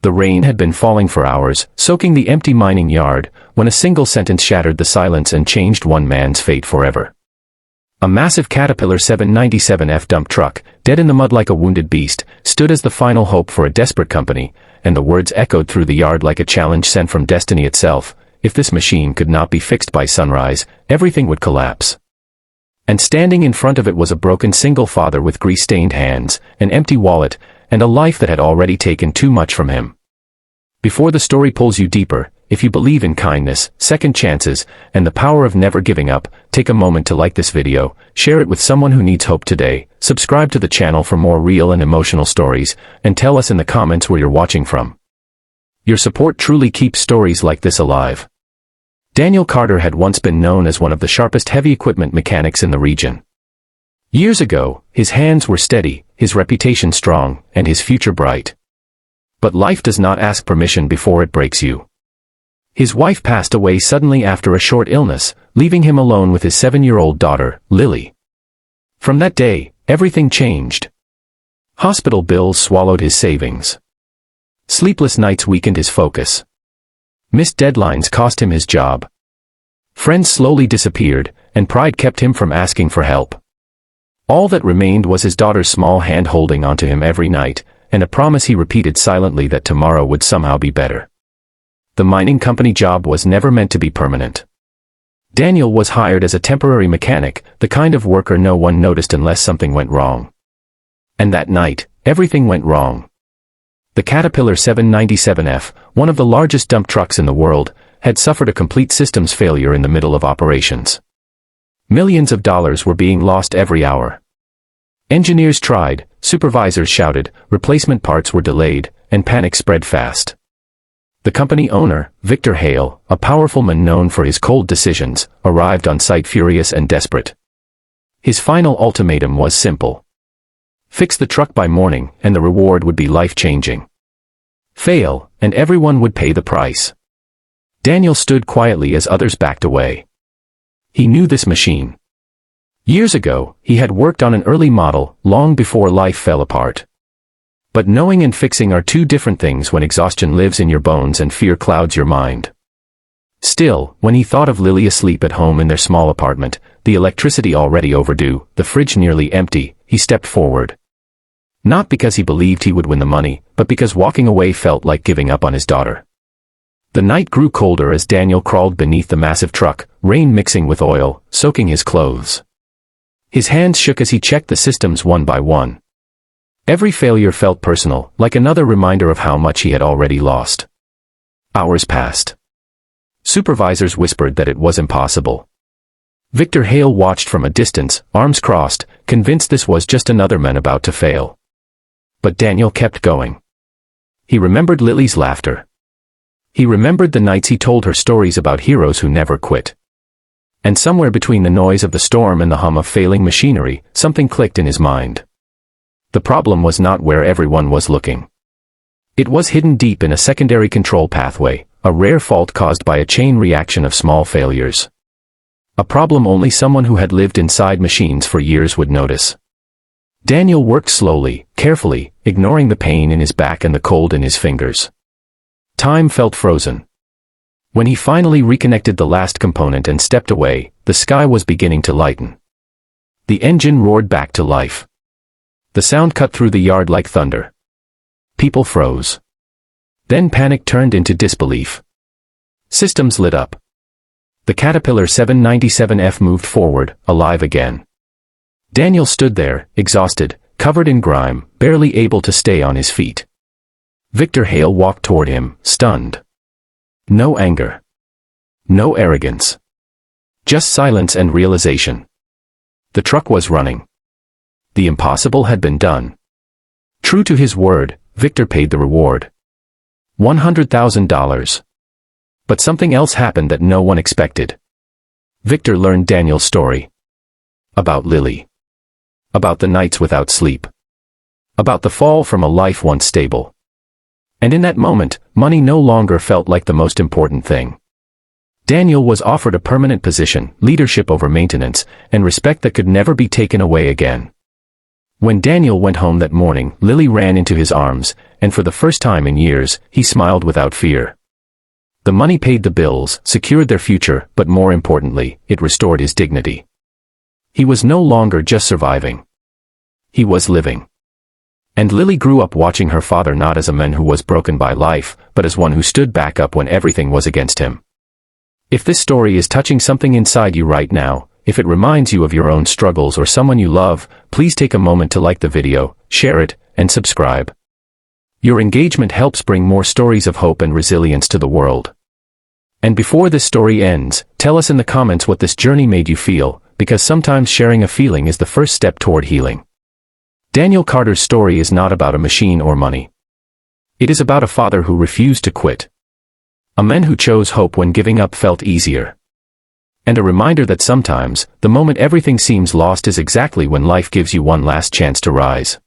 The rain had been falling for hours, soaking the empty mining yard, when a single sentence shattered the silence and changed one man's fate forever. A massive Caterpillar 797F dump truck, dead in the mud like a wounded beast, stood as the final hope for a desperate company, and the words echoed through the yard like a challenge sent from destiny itself: if this machine could not be fixed by sunrise, everything would collapse. And standing in front of it was a broken single father with grease-stained hands, an empty wallet, and a life that had already taken too much from him. Before the story pulls you deeper, if you believe in kindness, second chances, and the power of never giving up, take a moment to like this video, share it with someone who needs hope today, subscribe to the channel for more real and emotional stories, and tell us in the comments where you're watching from. Your support truly keeps stories like this alive. Daniel Carter had once been known as one of the sharpest heavy equipment mechanics in the region. Years ago, his hands were steady, his reputation strong, and his future bright. But life does not ask permission before it breaks you. His wife passed away suddenly after a short illness, leaving him alone with his 7-year-old daughter, Lily. From that day, everything changed. Hospital bills swallowed his savings. Sleepless nights weakened his focus. Missed deadlines cost him his job. Friends slowly disappeared, and pride kept him from asking for help. All that remained was his daughter's small hand holding onto him every night, and a promise he repeated silently that tomorrow would somehow be better. The mining company job was never meant to be permanent. Daniel was hired as a temporary mechanic, the kind of worker no one noticed unless something went wrong. And that night, everything went wrong. The Caterpillar 797F, one of the largest dump trucks in the world, had suffered a complete systems failure in the middle of operations. Millions of dollars were being lost every hour. Engineers tried, supervisors shouted, replacement parts were delayed, and panic spread fast. The company owner, Victor Hale, a powerful man known for his cold decisions, arrived on site furious and desperate. His final ultimatum was simple. Fix the truck by morning, and the reward would be life-changing. Fail, and everyone would pay the price. Daniel stood quietly as others backed away. He knew this machine. Years ago, he had worked on an early model, long before life fell apart. But knowing and fixing are two different things when exhaustion lives in your bones and fear clouds your mind. Still, when he thought of Lily asleep at home in their small apartment, the electricity already overdue, the fridge nearly empty, he stepped forward. Not because he believed he would win the money, but because walking away felt like giving up on his daughter. The night grew colder as Daniel crawled beneath the massive truck, rain mixing with oil, soaking his clothes. His hands shook as he checked the systems one by one. Every failure felt personal, like another reminder of how much he had already lost. Hours passed. Supervisors whispered that it was impossible. Victor Hale watched from a distance, arms crossed, convinced this was just another man about to fail. But Daniel kept going. He remembered Lily's laughter. He remembered the nights he told her stories about heroes who never quit. And somewhere between the noise of the storm and the hum of failing machinery, something clicked in his mind. The problem was not where everyone was looking. It was hidden deep in a secondary control pathway, a rare fault caused by a chain reaction of small failures. A problem only someone who had lived inside machines for years would notice. Daniel worked slowly, carefully, ignoring the pain in his back and the cold in his fingers. Time felt frozen. When he finally reconnected the last component and stepped away, the sky was beginning to lighten. The engine roared back to life. The sound cut through the yard like thunder. People froze. Then panic turned into disbelief. Systems lit up. The Caterpillar 797F moved forward, alive again. Daniel stood there, exhausted, covered in grime, barely able to stay on his feet. Victor Hale walked toward him, stunned. No anger. No arrogance. Just silence and realization. The truck was running. The impossible had been done. True to his word, Victor paid the reward. $100,000. But something else happened that no one expected. Victor learned Daniel's story. About Lily. About the nights without sleep. About the fall from a life once stable. And in that moment, money no longer felt like the most important thing. Daniel was offered a permanent position, leadership over maintenance, and respect that could never be taken away again. When Daniel went home that morning, Lily ran into his arms, and for the first time in years, he smiled without fear. The money paid the bills, secured their future, but more importantly, it restored his dignity. He was no longer just surviving. He was living. And Lily grew up watching her father not as a man who was broken by life, but as one who stood back up when everything was against him. If this story is touching something inside you right now, if it reminds you of your own struggles or someone you love, please take a moment to like the video, share it, and subscribe. Your engagement helps bring more stories of hope and resilience to the world. And before this story ends, tell us in the comments what this journey made you feel, because sometimes sharing a feeling is the first step toward healing. Daniel Carter's story is not about a machine or money. It is about a father who refused to quit. A man who chose hope when giving up felt easier. And a reminder that sometimes, the moment everything seems lost is exactly when life gives you one last chance to rise.